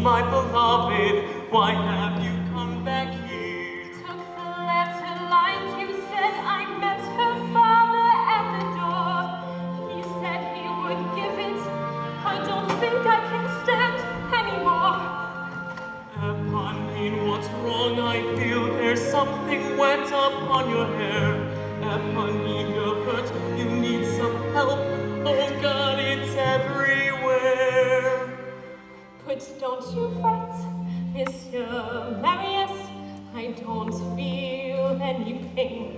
my beloved, why have you come back here? Took the letter like you said. I met her father at the door. He said he would give it. I don't think I can stand anymore. Eponine, what's wrong? I feel there's something wet upon your hair. Eponine, you're hurt. You need some help. Oh God, it's everywhere. But don't you fret, Monsieur Marius. I don't feel any pain.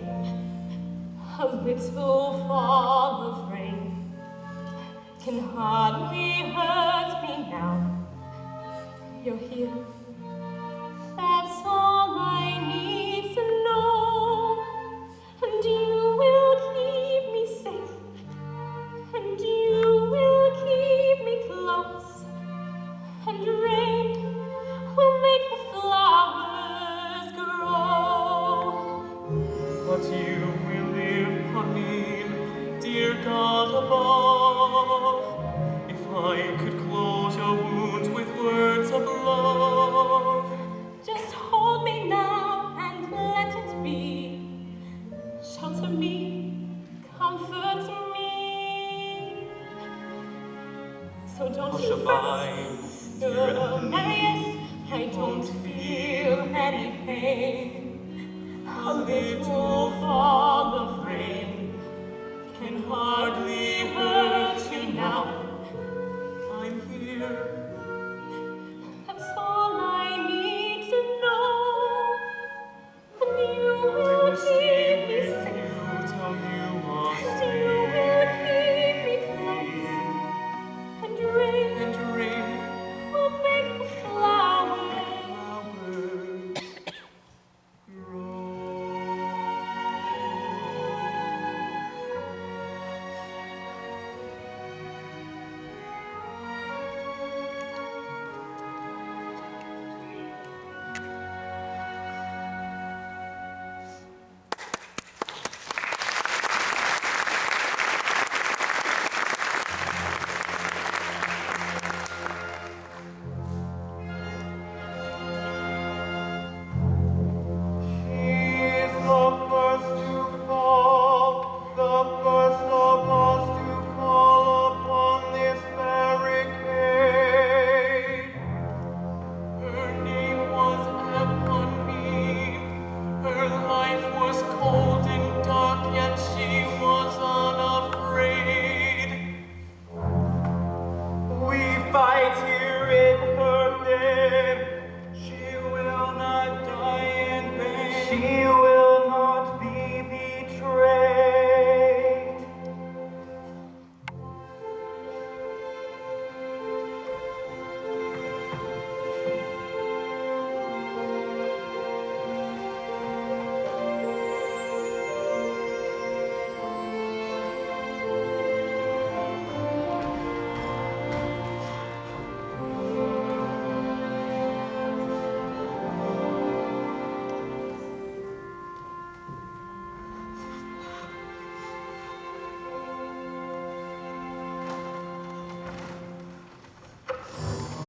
A little fall of rain can hardly hurt me now. You're here. That's all I need to know. And you will keep me safe. And you will keep me close. And rain will make the flowers grow. But you will live, Eponine, dear God above. If I could close your wounds with words of love. Just hold me now and let it be. Shelter me, comfort me. So don't you fret, you're Marius. I don't feel any pain. A little fall of rain can hardly hurt you now.